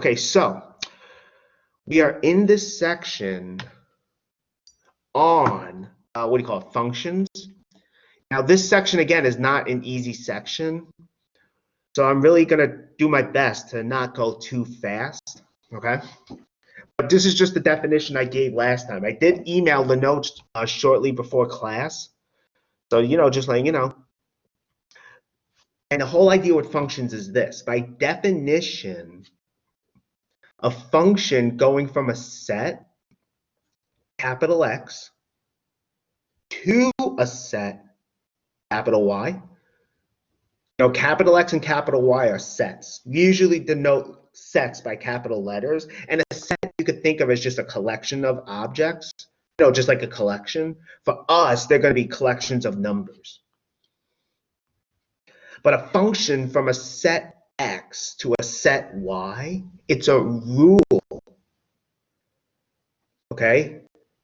Okay, so we are in this section on what do you call it, functions. Now this section again is not an easy section, so I'm really gonna do my best to not go too fast, okay? But this is just the definition I gave last time. I did email the notes shortly before class, so just letting you know. And the whole idea with functions is this: by definition, a function going from a set, capital X, to a set, capital Y. Capital X and capital Y are sets. We usually denote sets by capital letters, and a set you could think of as just a collection of objects, just like a collection. For us, they're going to be collections of numbers. But a function from a set X to a set Y, it's a rule. Okay?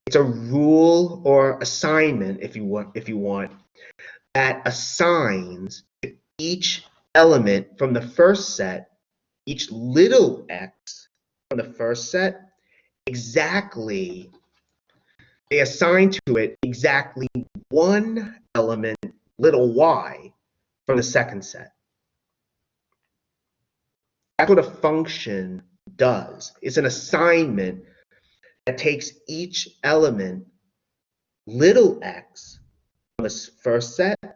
It's a rule or assignment, if you want, that assigns each element from the first set, each little x from the first set, they assign to it exactly one element, little y, from the second set. That's what a function does. It's an assignment that takes each element, little x, from the first set, and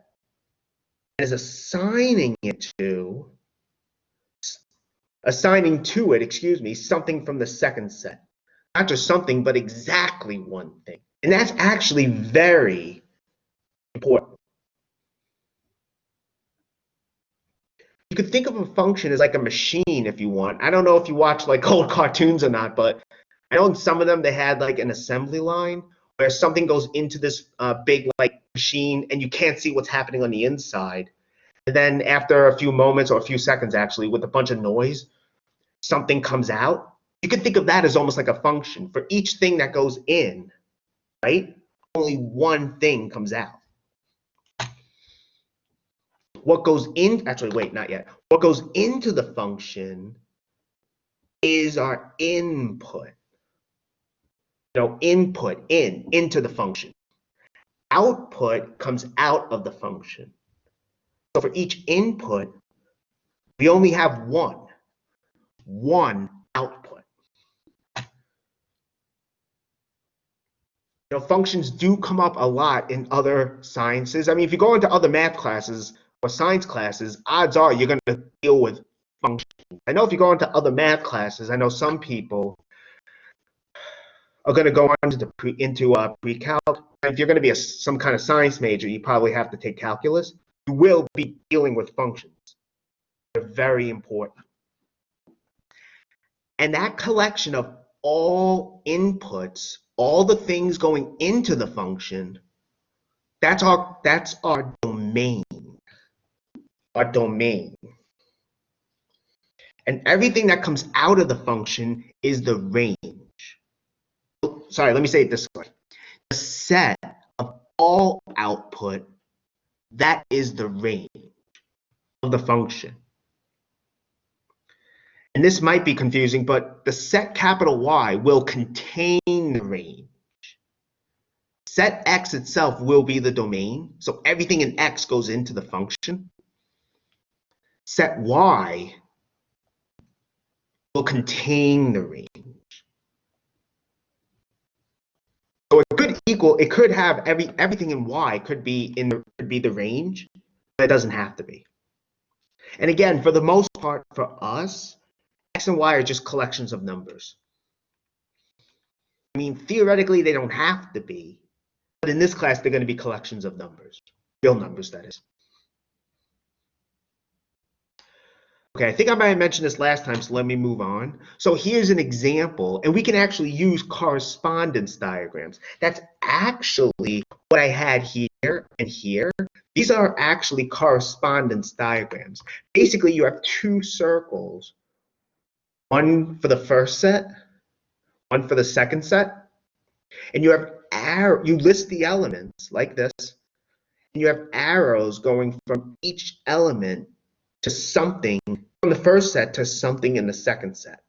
is assigning to it, something from the second set. Not just something, but exactly one thing. And that's actually very important. You could think of a function as like a machine if you want. I don't know if you watch like old cartoons or not, but I know in some of them they had like an assembly line where something goes into this big like machine and you can't see what's happening on the inside. And then after a few moments or a few seconds actually, with a bunch of noise, something comes out. You can think of that as almost like a function. For each thing that goes in, right, only one thing comes out. What goes in, actually, wait, not yet. What goes into the function is our input. Input into the function. Output comes out of the function. So for each input, we only have one output. Functions do come up a lot in other sciences. I mean, if you go into other math classes or science classes, odds are you're going to deal with functions. I know if you go into other math classes, I know some people are going to go on into pre-calc. If you're going to be some kind of science major, you probably have to take calculus. You will be dealing with functions. They're very important. And that collection of all inputs, all the things going into the function, that's our domain. Our domain. And everything that comes out of the function is the range. Sorry, let me say it this way. The set of all output, that is the range of the function. And this might be confusing, but the set capital Y will contain the range. Set X itself will be the domain, so everything in X goes into the function. Set Y will contain the range. So it could have everything in Y could be the range, but it doesn't have to be. And again, for the most part, for us, X and Y are just collections of numbers. I mean, theoretically, they don't have to be, but in this class, they're going to be collections of numbers, real numbers, that is. Okay, I think I might have mentioned this last time, so let me move on. So here's an example, and we can actually use correspondence diagrams. That's actually what I had here and here. These are actually correspondence diagrams. Basically, you have two circles, one for the first set, one for the second set, and you list the elements like this, and you have arrows going from each element to something from the first set to something in the second set.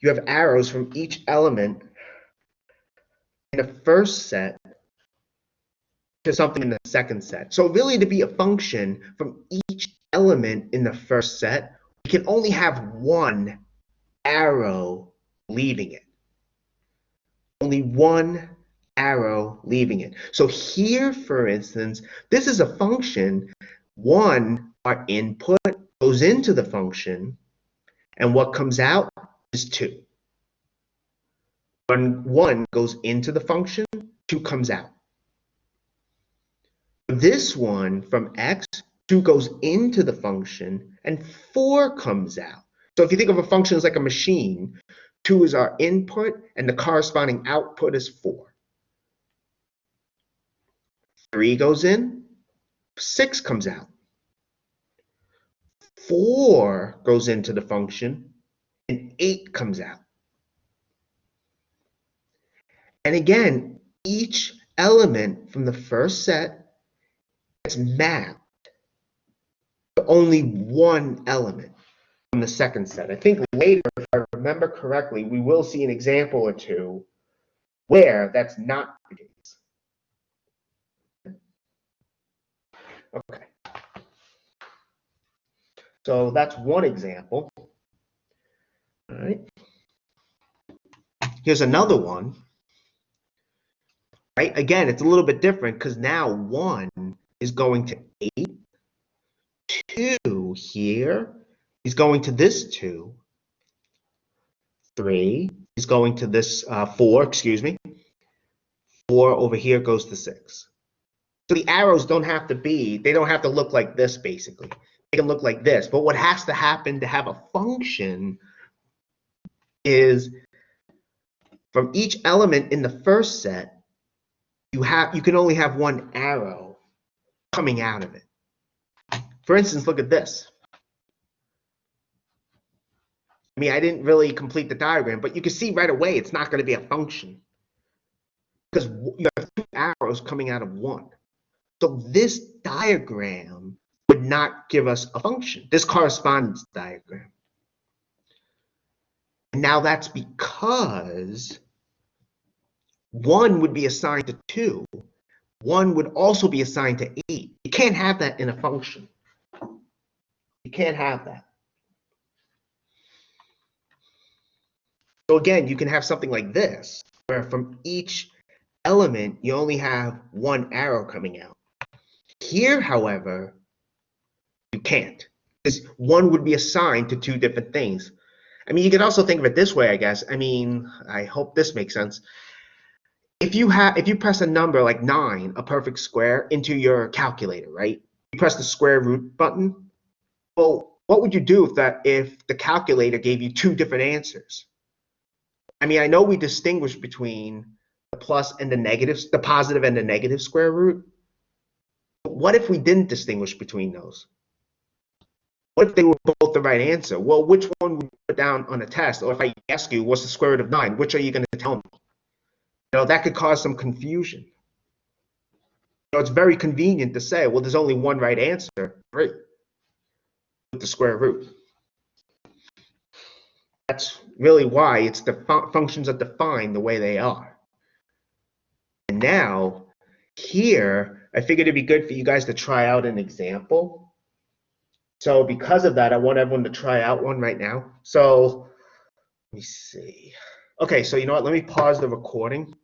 You have arrows from each element in the first set to something in the second set. So really, to be a function from each element in the first set, we can only have one arrow leaving it. Only one arrow leaving it. So here, for instance, this is a function. One, our input goes into the function, and what comes out is 2. When 1 goes into the function, 2 comes out. This one, from x, 2 goes into the function, and 4 comes out. So if you think of a function as like a machine, 2 is our input, and the corresponding output is 4. 3 goes in, 6 comes out. 4 goes into the function, and 8 comes out. And again, each element from the first set gets mapped to only one element from the second set. I think later, if I remember correctly, we will see an example or two where that's not the case. Okay. So that's one example. All right. Here's another one. Right? Again, it's a little bit different because now 1 is going to 8. 2 here is going to this 2. 3 is going to this 4, excuse me. 4 over here goes to 6. So the arrows don't have to be, they don't have to look like this basically. They can look like this. But what has to happen to have a function is from each element in the first set, you can only have one arrow coming out of it. For instance, look at this. I mean, I didn't really complete the diagram, but you can see right away it's not going to be a function because you have 2 arrows coming out of 1. So this diagram would not give us a function, this correspondence diagram. And now that's because 1 would be assigned to 2. 1 would also be assigned to 8. You can't have that in a function. You can't have that. So again, you can have something like this, where from each element, you only have one arrow coming out. Here, however, you can't, because 1 would be assigned to 2 different things. I mean, you could also think of it this way, I guess. I mean, I hope this makes sense. If you press a number like 9, a perfect square, into your calculator, right? You press the square root button. Well, what would you do if the calculator gave you 2 different answers? I mean, I know we distinguish between the plus and the negatives, the positive and the negative square root. But what if we didn't distinguish between those? What if they were both the right answer? Well, which one would you put down on a test? Or if I ask you, what's the square root of 9? Which are you going to tell me? You know, that could cause some confusion. So it's very convenient to say, well, there's only one right answer. Great. With the square root. That's really why it's the functions are defined the way they are. And now, here, I figured it'd be good for you guys to try out an example. So because of that, I want everyone to try out one right now. So let me see. Okay, so you know what? Let me pause the recording.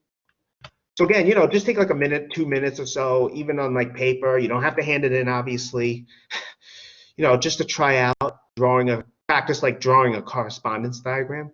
So again, you know, just take like a minute, 2 minutes or so, even on like paper. You don't have to hand it in, obviously. You know, just to try out practice like drawing a correspondence diagram.